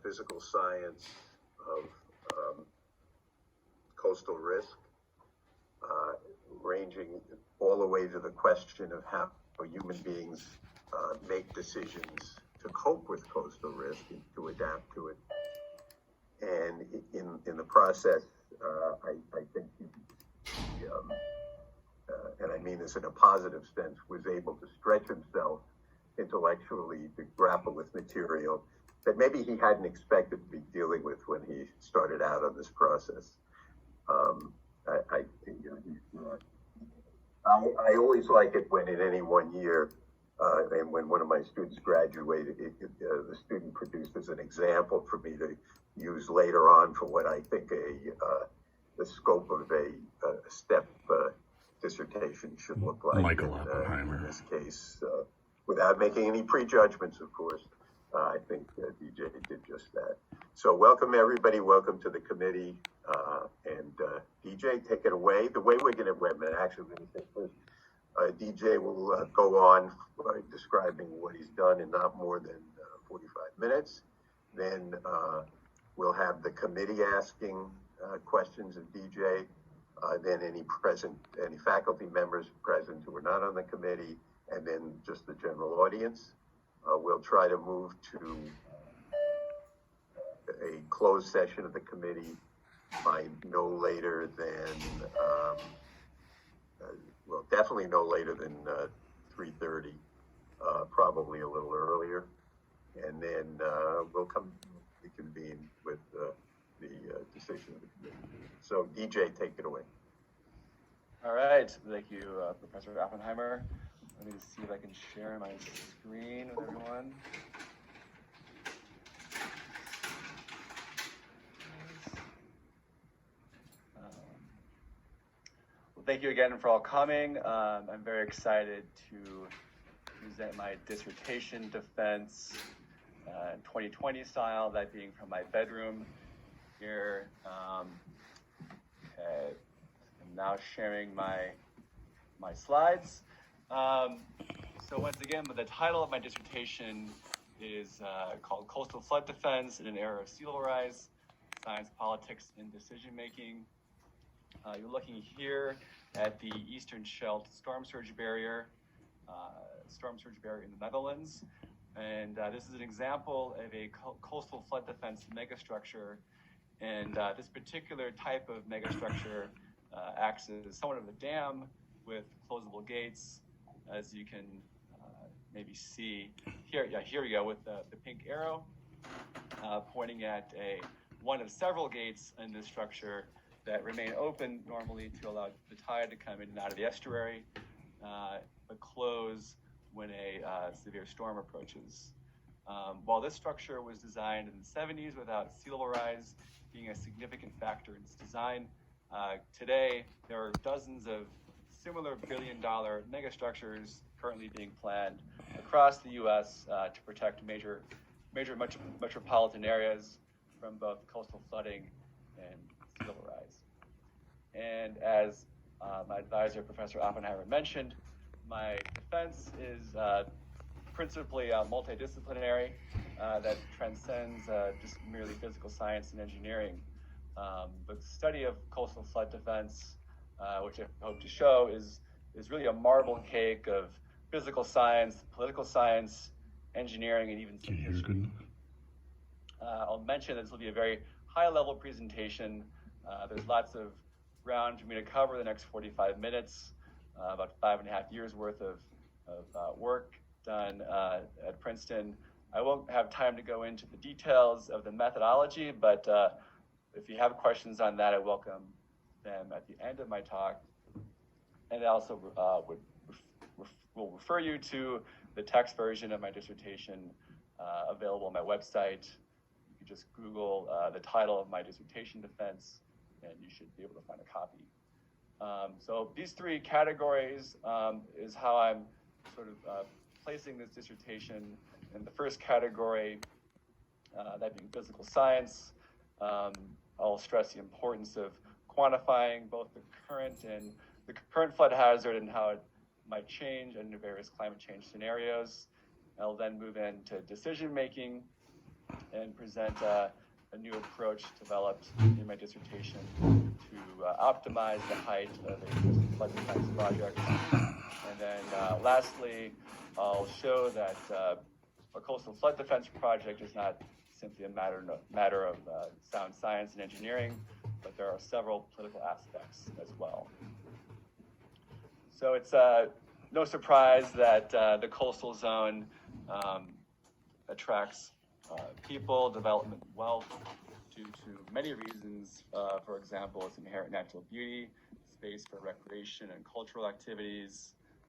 physical science of coastal risk, ranging all the way to the question of how human beings make decisions to cope with coastal risk and to adapt to it. And in the process, I think and I mean this in a positive sense, was able to stretch himself intellectually to grapple with material that maybe he hadn't expected to be dealing with when he started out on this process. I always like it when in any one year, and when one of my students graduated, the student produces an example for me to use later on for what I think the scope of a STEP dissertation should look like. Michael Oppenheimer. In this case, without making any prejudgments, of course. I think DJ did just that. So welcome everybody, welcome to the committee, and DJ, take it away. The way we're gonna, actually let me say first, DJ will go on describing what he's done in not more than 45 minutes. Then we'll have the committee asking questions of DJ, then any faculty members present who are not on the committee, and then just the general audience. We'll try to move to a closed session of the committee by no later than, well, definitely no later than 3:30, probably a little earlier. And then we'll reconvene with the decision of the committee. So DJ, take it away. All right, thank you, Professor Oppenheimer. Let me see if I can share my screen with everyone. Well, thank you again for all coming. I'm very excited to present my dissertation defense in 2020 style, that being from my bedroom here. Okay, I'm now sharing my slides. So once again, the title of my dissertation is called Coastal Flood Defense in an Era of Sea Level Rise, Science, Politics, and Decision Making. You're looking here at the Eastern Scheldt storm surge barrier in the Netherlands. And this is an example of a coastal flood defense megastructure. And this particular type of megastructure acts as somewhat of a dam with closable gates, as you can maybe see here. Yeah, here we go with the pink arrow pointing at one of several gates in this structure that remain open normally to allow the tide to come in and out of the estuary, but close when a severe storm approaches. While this structure was designed in the 70s without sea level rise being a significant factor in its design, today there are dozens of similar billion-dollar megastructures currently being planned across the U.S. To protect major metropolitan areas from both coastal flooding and sea level rise. And as my advisor, Professor Oppenheimer, mentioned, my defense is principally multidisciplinary that transcends just merely physical science and engineering. The study of coastal flood defense, which I hope to show, is really a marble cake of physical science, political science, engineering, and even some history. I'll mention that this will be a very high-level presentation. There's lots of ground for me to cover the next 45 minutes, about 5.5 years worth of work done at Princeton. I won't have time to go into the details of the methodology, but if you have questions on that, I welcome them at the end of my talk. And I also will refer you to the text version of my dissertation available on my website. You can just Google the title of my dissertation defense, and you should be able to find a copy. So these three categories is how I'm sort of placing this dissertation. In the first category, that being physical science, I'll stress the importance of quantifying both the current flood hazard and how it might change under various climate change scenarios. I'll then move into decision making, and present a new approach developed in my dissertation to optimize the height of a coastal flood defense project. And then lastly, I'll show that a coastal flood defense project is not simply a matter of sound science and engineering, but there are several political aspects as well. So it's no surprise that the coastal zone attracts people, development, wealth, due to many reasons. For example, its inherent natural beauty, space for recreation and cultural activities,